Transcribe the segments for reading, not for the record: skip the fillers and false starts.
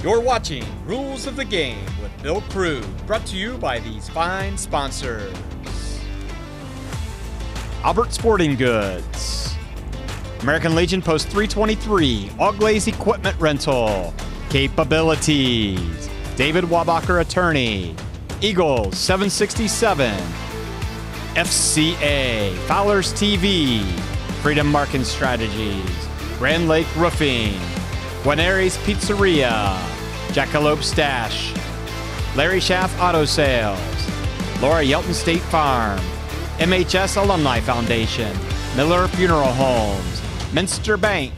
You're watching Rules of the Game with Bill Krug, brought to you by these fine sponsors. Albert Sporting Goods, American Legion Post 323, Auglaze Equipment Rental, Capabilities, David Wabacher Attorney, Eagles 767, FCA, Fowler's TV, Freedom Marketing Strategies, Grand Lake Roofing, Guarneri's Pizzeria, Jackalope Stash, Larry Schaff Auto Sales, Laura Yelton State Farm, MHS Alumni Foundation, Miller Funeral Homes, Minster Bank,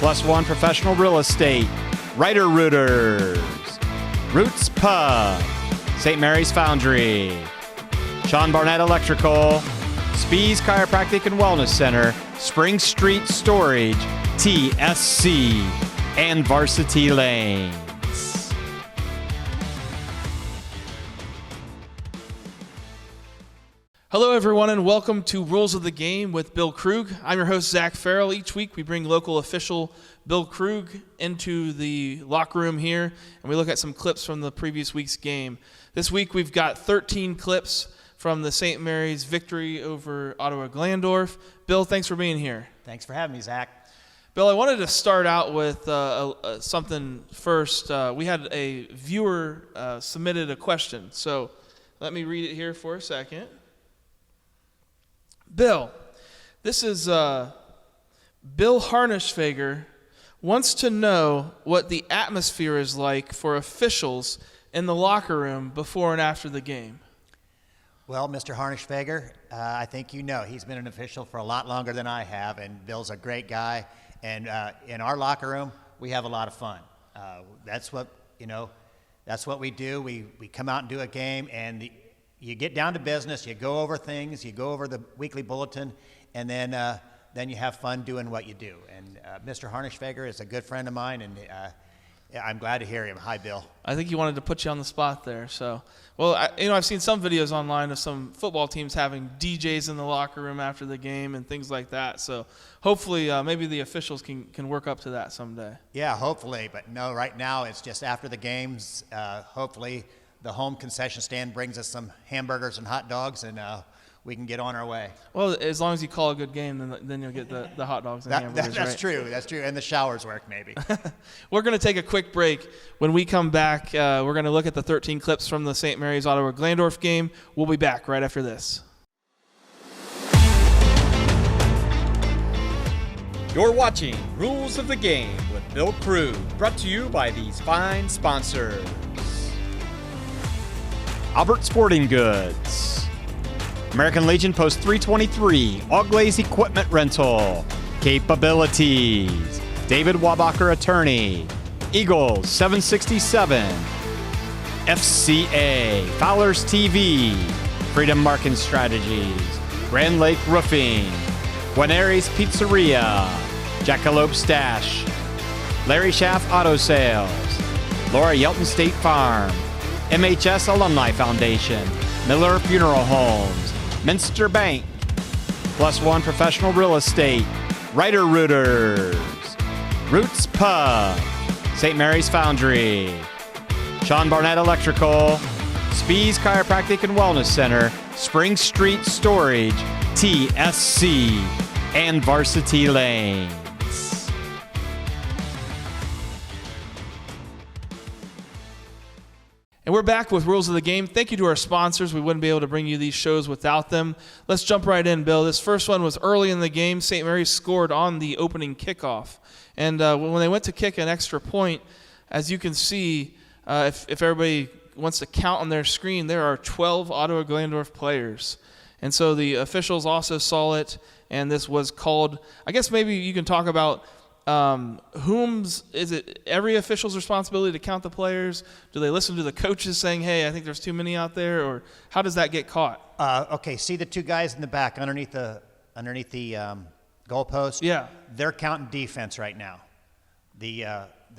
Plus One Professional Real Estate, Ryder Rooters, Roots Pub, St. Mary's Foundry, Sean Barnett Electrical, Spees Chiropractic and Wellness Center, Spring Street Storage, TSC, and Varsity Lanes. Hello, everyone, and welcome to Rules of the Game with Bill Krug. I'm your host, Zach Farrell. Each week, we bring local official Bill Krug into the locker room here, and we look at some clips from the previous week's game. This week, we've got 13 clips from the St. Mary's victory over Ottawa Glandorf. Bill, thanks for being here. Thanks for having me, Zach. Bill, I wanted to start out with something first. We had a viewer submitted a question, so let me read it here for a second. Bill, this is Bill Harnischfager wants to know what the atmosphere is like for officials in the locker room before and after the game. Well, Mr. Harnischfager, I think you know he's been an official for a lot longer than I have, and Bill's a great guy. And in our locker room, we have a lot of fun. That's what we do. We come out and do a game, and you get down to business. You go over things. You go over the weekly bulletin, and then you have fun doing what you do. And Mr. Harnischfager is a good friend of mine, and I'm glad to hear him. Hi, Bill. I think he wanted to put you on the spot there. So, well, I've seen some videos online of some football teams having DJs in the locker room after the game and things like that. So hopefully maybe the officials can work up to that someday. Yeah, hopefully. But no, right now it's just after the games. Hopefully the home concession stand brings us some hamburgers and hot dogs, and we can get on our way. Well, as long as you call a good game, then you'll get the hot dogs and hamburgers, That's right? true. That's true. And the showers work, maybe. We're going to take a quick break. When we come back, we're going to look at the 13 clips from the St. Mary's Ottawa Glandorf game. We'll be back right after this. You're watching Rules of the Game with Bill Krug, brought to you by these fine sponsors. Albert Sporting Goods, American Legion Post 323, Auglaze Equipment Rental, Capabilities, David Wabacher Attorney, Eagles 767, FCA, Fowler's TV, Freedom Marketing Strategies, Grand Lake Roofing, Guarneri's Pizzeria, Jackalope Stash, Larry Schaff Auto Sales, Laura Yelton State Farm, MHS Alumni Foundation, Miller Funeral Homes, Minster Bank, Plus One Professional Real Estate, Ryder Rooters, Roots Pub, St. Mary's Foundry, Sean Barnett Electrical, Spees Chiropractic and Wellness Center, Spring Street Storage, TSC, and Varsity Lanes. And we're back with Rules of the Game. Thank you to our sponsors. We wouldn't be able to bring you these shows without them. Let's jump right in, Bill. This first one was early in the game. St. Mary's scored on the opening kickoff. And when they went to kick an extra point, as you can see, if everybody wants to count on their screen, there are 12 Ottawa Glandorf players. And so the officials also saw it, and this was called. I guess maybe you can talk about is it every official's responsibility to count the players? Do they listen to the coaches saying, hey, I think there's too many out there? Or how does that get caught? Okay, see the two guys in the back underneath the goalpost? Yeah. They're counting defense right now. The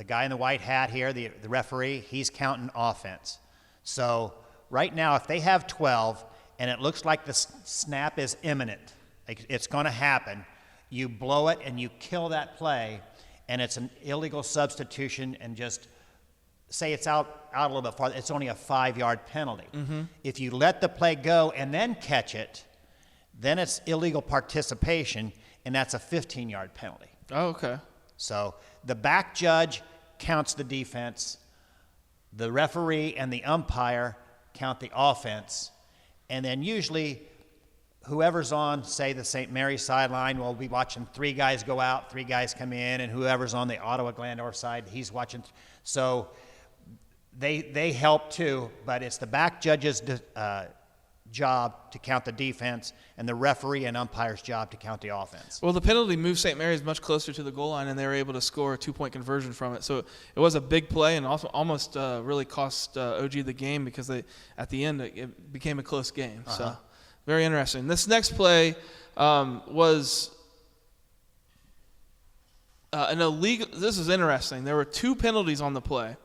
guy in the white hat here, the referee, he's counting offense. So right now, if they have 12 and it looks like the snap is imminent, like it's going to happen, you blow it and you kill that play, and it's an illegal substitution and just say it's out a little bit farther, it's only a 5-yard penalty. If you let the play go and then catch it, then it's illegal participation, and that's a 15-yard penalty. Oh, okay. So the back judge counts the defense, the referee and the umpire count the offense, and then usually whoever's on, say, the St. Mary's sideline will be watching 3 guys go out, 3 guys come in, and whoever's on the Ottawa Glandorf side, he's watching. So they help too, but it's the back judge's job to count the defense and the referee and umpire's job to count the offense. Well, the penalty moved St. Mary's much closer to the goal line, and they were able to score a 2-point conversion from it. So it was a big play, and also almost really cost OG the game, because at the end it became a close game. So very interesting. This next play was an illegal. This is interesting. There were 2 penalties on the play.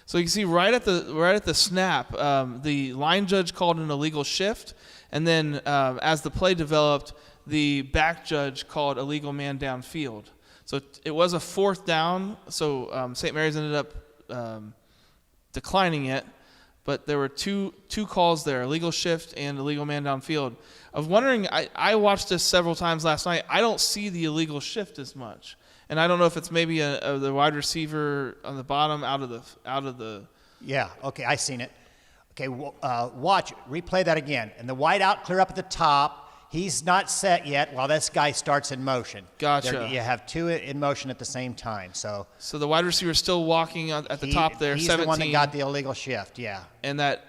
So you can see right at the snap, the line judge called an illegal shift, and then as the play developed, the back judge called illegal man downfield. So it was a 4th down. So St. Mary's ended up declining it, but there were two calls there: illegal shift and illegal man downfield. I was wondering. I watched this several times last night. I don't see the illegal shift as much. And I don't know if it's maybe the wide receiver on the bottom out of the. Yeah. Okay, I seen it. Okay, watch, replay that again. And the wide out clear up at the top. He's not set yet while this guy starts in motion. Gotcha. You have 2 in motion at the same time. So the wide receiver is still walking at the top there. He's 17, the one that got the illegal shift. Yeah. And that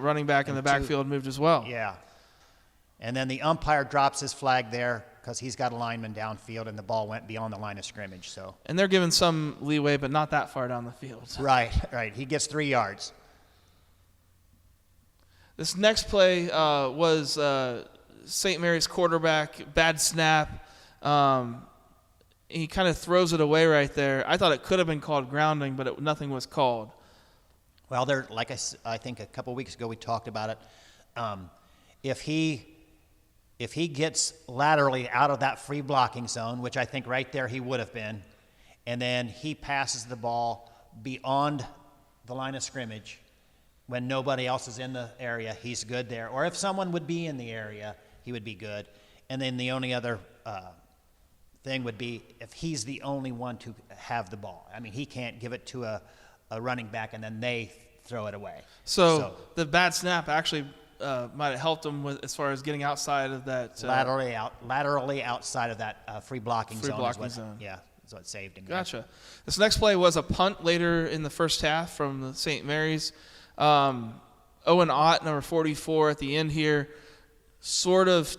running back in the backfield moved as well. Yeah. And then the umpire drops his flag there, because he's got a lineman downfield, and the ball went beyond the line of scrimmage. So. And they're given some leeway, but not that far down the field. So. Right. He gets 3 yards. This next play was St. Mary's quarterback, bad snap. He kind of throws it away right there. I thought it could have been called grounding, but nothing was called. Well, like I think a couple weeks ago we talked about it. If he gets laterally out of that free blocking zone, which I think right there he would have been, and then he passes the ball beyond the line of scrimmage when nobody else is in the area, he's good there. Or if someone would be in the area, he would be good. And then the only other thing would be if he's the only one to have the ball. I mean, he can't give it to a running back and then they throw it away. So the bad snap actually might have helped him with as far as getting outside of that laterally outside of that free blocking zone. Yeah, is what saved him. Gotcha. This next play was a punt later in the first half from the St. Mary's. Owen Ott, number 44, at the end here, sort of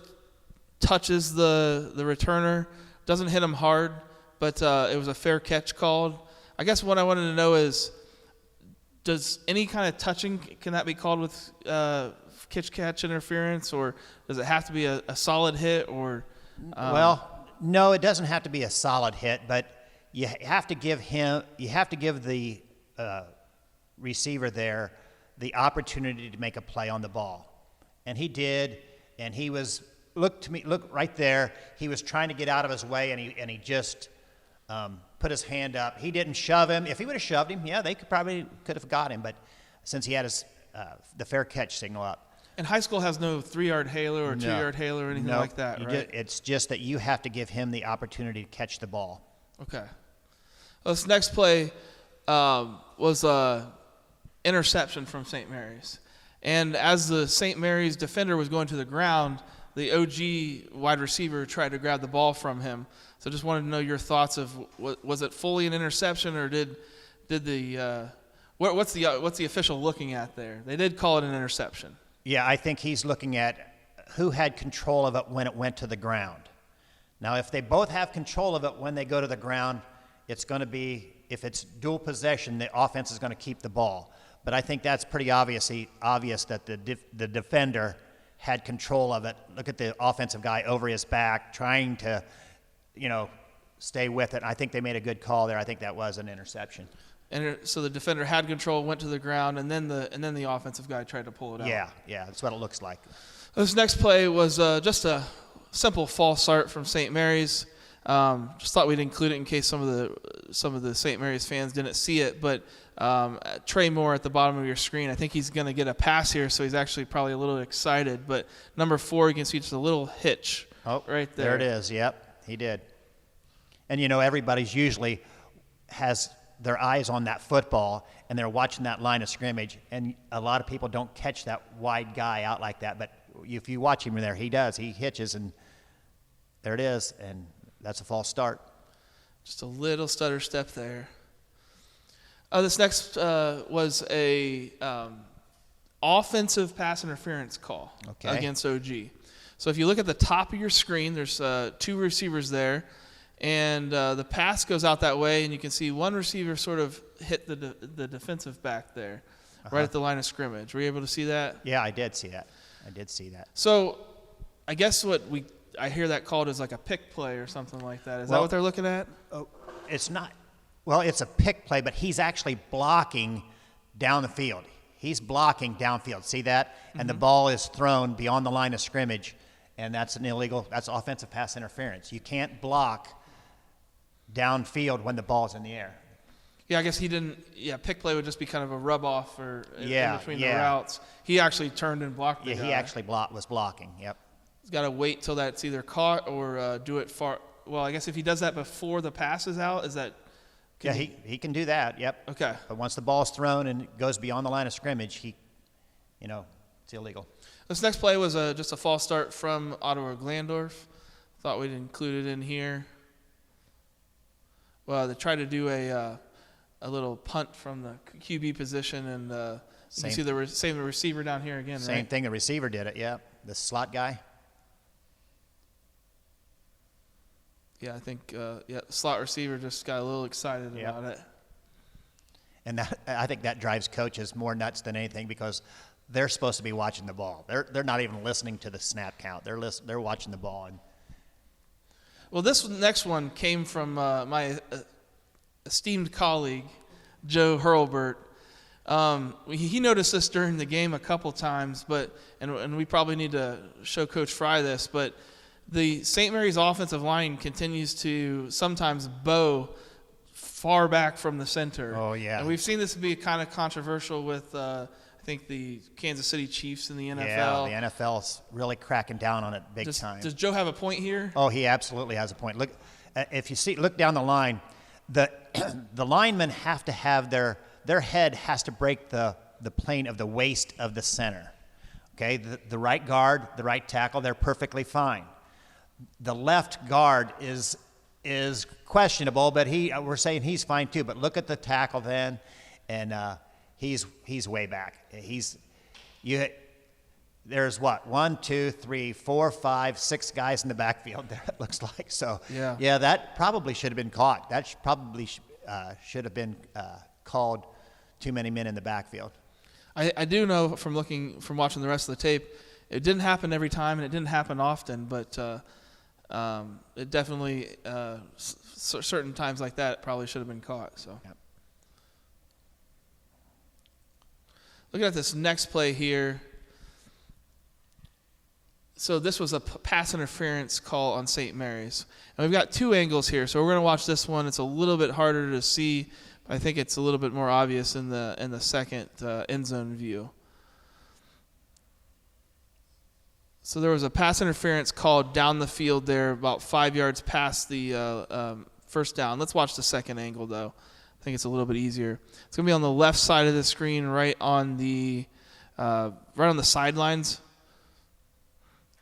touches the returner. Doesn't hit him hard, but it was a fair catch called. I guess what I wanted to know is, does any kind of touching, can that be called with catch interference, or does it have to be a solid hit? Or well, no, it doesn't have to be a solid hit, but you have to give the receiver there the opportunity to make a play on the ball, and he did. And he was look right there. He was trying to get out of his way, and he just put his hand up. He didn't shove him. If he would have shoved him, yeah, they could have got him. But since he had his the fair catch signal up. And high school has no 3-yard halo or 2-yard halo or anything like that, right? It's just that you have to give him the opportunity to catch the ball. Okay. Well, this next play was an interception from St. Mary's. And as the St. Mary's defender was going to the ground, the OG wide receiver tried to grab the ball from him. So just wanted to know your thoughts of, was it fully an interception, or did the what's the official looking at there? They did call it an interception. Yeah, I think he's looking at who had control of it when it went to the ground. Now, if they both have control of it when they go to the ground, it's going to be, if it's dual possession, the offense is going to keep the ball. But I think that's pretty obvious that the defender had control of it. Look at the offensive guy over his back trying to, stay with it. I think they made a good call there. I think that was an interception. And so the defender had control, went to the ground, and then the offensive guy tried to pull it out. Yeah, that's what it looks like. This next play was just a simple false start from St. Mary's. Just thought we'd include it in case some of the some of the St. Mary's fans didn't see it, but Trey Moore at the bottom of your screen, I think he's going to get a pass here, so he's actually probably a little excited. But number 4, you can see just a little hitch right there. There it is. Yep, he did. And, everybody's usually has their eyes on that football, and they're watching that line of scrimmage, and a lot of people don't catch that wide guy out like that. But if you watch him there, he does. He hitches, and there it is, and that's a false start. Just a little stutter step there. This next was a offensive pass interference call against OG. So if you look at the top of your screen, there's 2 receivers there, and the pass goes out that way, and you can see one receiver sort of hit the defensive back there, right at the line of scrimmage. Were you able to see that? Yeah, I did see that. So I guess I hear that called as like a pick play or something like that. Is that what they're looking at? Oh, it's not. Well, it's a pick play, but he's actually blocking down the field. He's blocking downfield. See that? And the ball is thrown beyond the line of scrimmage, and that's that's offensive pass interference. You can't block downfield when the ball's in the air. Yeah, I guess he didn't. Yeah, pick play would just be kind of a rub off or in between the Yeah. routes. He actually turned and blocked the Yeah, guy. he actually was blocking. Yep. He's got to wait till that's either caught or do it far. Well, I guess if he does that before the pass is out, is that? Yeah, he can do that. Yep. Okay. But once the ball's thrown and goes beyond the line of scrimmage, it's illegal. This next play was just a false start from Ottawa Glandorf. Thought we'd include it in here. Well, they tried to do a little punt from the QB position, and you can see the receiver down here again, Same right? thing. The receiver did it. Yep. The slot guy. Yeah, I think slot receiver just got a little excited about it. And I think that drives coaches more nuts than anything because they're supposed to be watching the ball. They're not even listening to the snap count. They're watching the ball. Well, this next one came from my esteemed colleague, Joe Hurlburt. He noticed this during the game a couple times, and we probably need to show Coach Fry this, but the St. Mary's offensive line continues to sometimes bow far back from the center. Oh, yeah. And we've seen this be kind of controversial with, I think, the Kansas City Chiefs in the NFL. Yeah, the NFL's really cracking down on it big time. Does Joe have a point here? Oh, he absolutely has a point. Look, if you look down the line, the linemen have to have their head has to break the plane of the waist of the center. Okay, the right guard, the right tackle, they're perfectly fine. The left guard is questionable, but we're saying he's fine too. But look at the tackle then, and he's way back. There's what 1, 2, 3, 4, 5, 6 guys in the backfield there. It looks like so. Yeah, that probably should have been caught. That should have been called. Too many men in the backfield. I do know from watching the rest of the tape, it didn't happen every time and it didn't happen often, but it definitely certain times like that probably should have been caught. So, yep. Looking at this next play here. So this was a pass interference call on St. Mary's, and we've got 2 angles here. So we're going to watch this one. It's a little bit harder to see. I think it's a little bit more obvious in the second end zone view. So there was a pass interference called down the field there, about 5 yards past the first down. Let's watch the second angle, though. I think it's a little bit easier. It's going to be on the left side of the screen, right on the sidelines.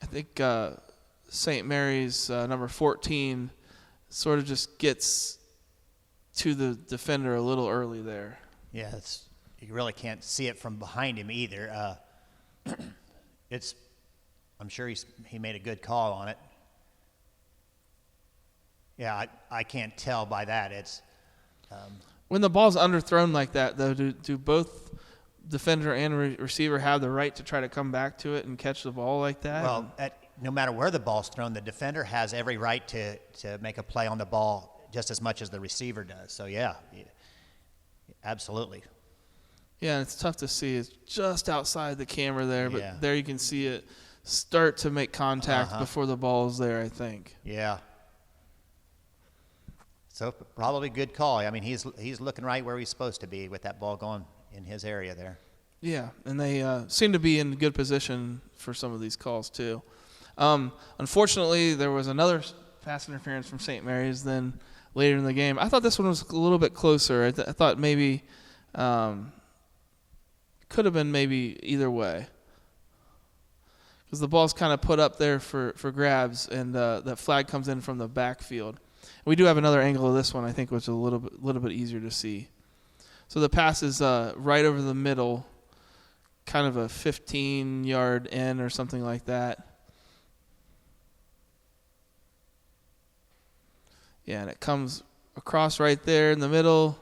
I think St. Mary's number 14 sort of just gets to the defender a little early there. Yeah, you really can't see it from behind him either. I'm sure he made a good call on it. Yeah, I can't tell by that. It's when the ball's underthrown like that, though, do both defender and receiver have the right to try to come back to it and catch the ball like that? Well, no matter where the ball's thrown, the defender has every right to make a play on the ball just as much as the receiver does. So, yeah, absolutely. Yeah, and it's tough to see. It's just outside the camera there, but Yeah. there you can see it start to make contact before the ball's there, I think. Yeah. So probably good call. I mean, he's looking right where he's supposed to be with that ball going in his area there. Yeah, and they seem to be in good position for some of these calls too. Unfortunately, there was another pass interference from St. Mary's then later in the game. I thought this one was a little bit closer. I thought maybe could have been maybe either way, because the ball's kind of put up there for grabs, and that flag comes in from the backfield. We do have another angle of this one, I think, which is a little bit easier to see. So the pass is right over the middle, kind of a 15-yard in or something like that. Yeah, and it comes across right there in the middle,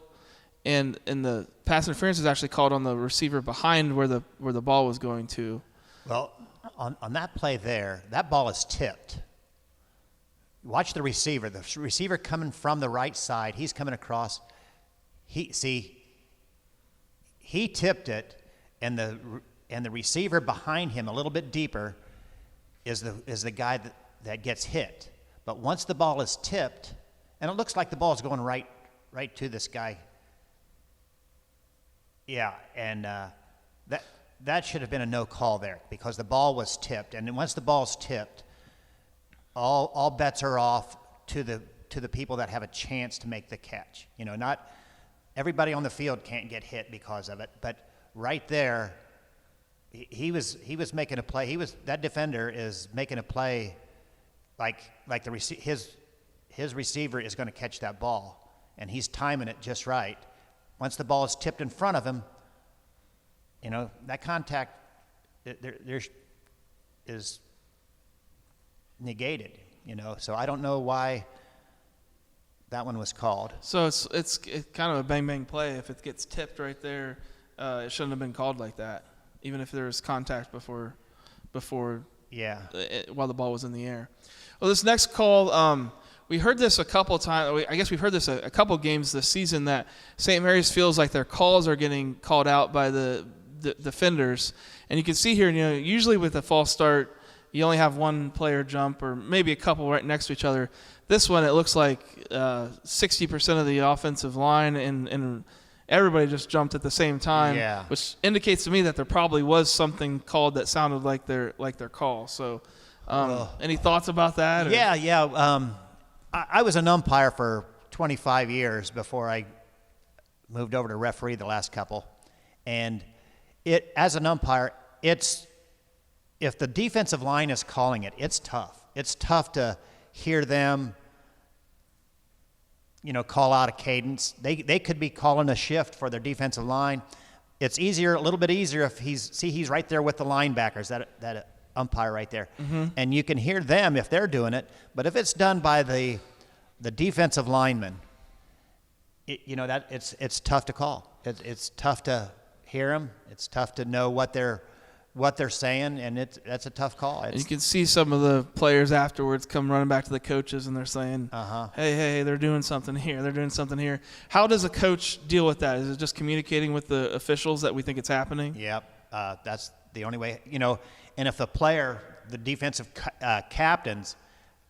and the pass interference is actually called on the receiver behind where the ball was going to. Well, on that play there, that ball is tipped. Watch the receiver. The receiver coming from the right side, he's coming across. He tipped it, and the receiver behind him, a little bit deeper, is the guy that gets hit. But once the ball is tipped, and it looks like the ball is going right to this guy. Yeah, and that should have been a no call there, because the ball was tipped, and once the ball's tipped, all bets are off to the people that have a chance to make the catch. You know, not everybody on the field can't get hit because of it, but right there, he was making a play. That defender is making a play like his receiver is going to catch that ball, and he's timing it just right. Once the ball is tipped in front of him, you know, that contact there is negated, you know. So I don't know why that one was called. So it's kind of a bang play. If it gets tipped right there, it shouldn't have been called like that, even if there was contact before Yeah. While the ball was in the air. Well, this next call, we heard this a couple times. I guess we've heard this a couple games this season, that St. Mary's feels like their calls are getting called out by the defenders. And you can see here, you know, usually with a false start, you only have one player jump, or maybe a couple right next to each other. This one, it looks like 60% of the offensive line and everybody just jumped at the same time, yeah, which indicates to me that there probably was something called that sounded like their call. So, any thoughts about that? Or? Yeah. I was an umpire for 25 years before I moved over to referee the last couple, and as an umpire, if the defensive line is calling it, it's tough. It's tough to hear them, you know, call out a cadence. They could be calling a shift for their defensive line. It's a little bit easier if he's right there with the linebackers, that umpire right there. Mm-hmm. And you can hear them if they're doing it. But if it's done by the defensive lineman, it's tough to call. It's tough to hear them. It's tough to know what they're saying, and that's a tough call. You can see some of the players afterwards come running back to the coaches, and they're saying, hey, they're doing something here. They're doing something here. How does a coach deal with that? Is it just communicating with the officials that we think it's happening? Yep. That's the only way, you know. And if the defensive captains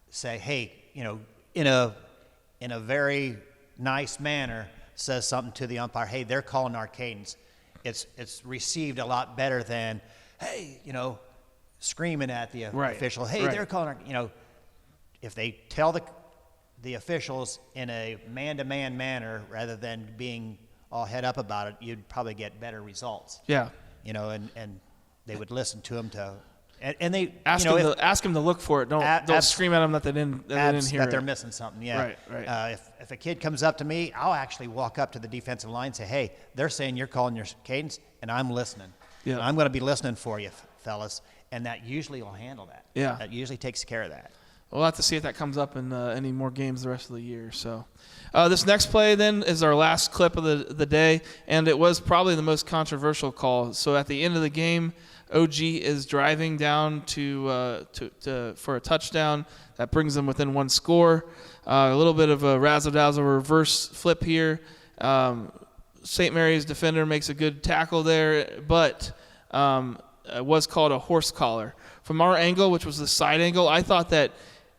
say, hey, you know, in a very nice manner, says something to the umpire, hey, they're calling our cadence, it's received a lot better than, hey, you know, screaming at the official, hey, they're calling our, you know. If they tell the officials in a man-to-man manner rather than being all head up about it, you'd probably get better results. Yeah. You know, and they would listen to them and they ask them to look for it. Don't scream at them that they didn't hear that they're missing something. Yeah. Right. If a kid comes up to me, I'll actually walk up to the defensive line and say, hey, they're saying you're calling your cadence, and I'm listening. Yeah. And I'm going to be listening for you, fellas. And that usually will handle that. Yeah. That usually takes care of that. We'll have to see if that comes up in any more games the rest of the year. So, this next play then is our last clip of the day, and it was probably the most controversial call. So at the end of the game, OG is driving down for a touchdown that brings them within one score. A little bit of a razzle-dazzle reverse flip here. St. Mary's defender makes a good tackle there, but it was called a horse collar. From our angle, which was the side angle, I thought that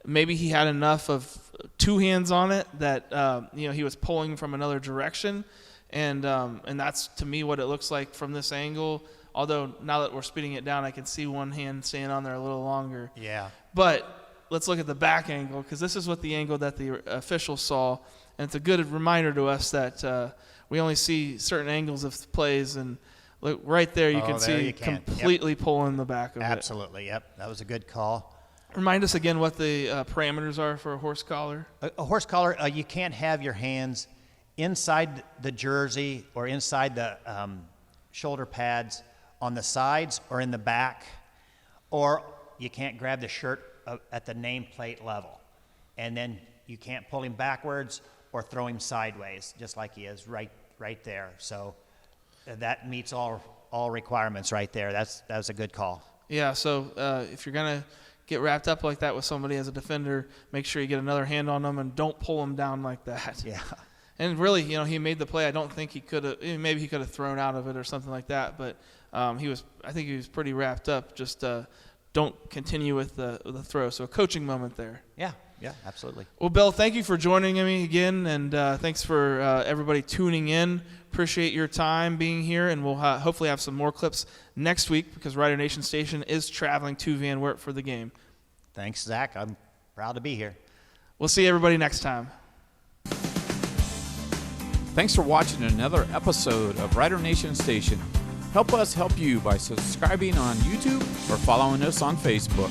maybe he had enough of two hands on it, that he was pulling from another direction, and that's to me what it looks like from this angle. Although now that we're speeding it down, I can see one hand staying on there a little longer. Yeah. But let's look at the back angle, because this is what the angle that the official saw, and it's a good reminder to us that we only see certain angles of plays, and look right there you can see completely pulling the back of it. Absolutely, yep. That was a good call. Remind us again what the parameters are for a horse collar. A horse collar, you can't have your hands inside the jersey or inside the shoulder pads on the sides or in the back, or you can't grab the shirt at the nameplate level. And then you can't pull him backwards or throw him sideways, just like he is right there. So that meets all requirements right there. That was a good call. Yeah, so if you're going to get wrapped up like that with somebody as a defender, make sure you get another hand on them and don't pull them down like that. Yeah. And really, he made the play. I don't think he could have. Maybe he could have thrown out of it or something like that. But I think he was pretty wrapped up. Just don't continue with the throw. So a coaching moment there. Yeah, absolutely. Well, Bill, thank you for joining me again, and thanks for everybody tuning in. Appreciate your time being here, and we'll hopefully have some more clips next week, because Rider Nation Station is traveling to Van Wert for the game. Thanks, Zach. I'm proud to be here. We'll see everybody next time. Thanks for watching another episode of Rider Nation Station. Help us help you by subscribing on YouTube or following us on Facebook.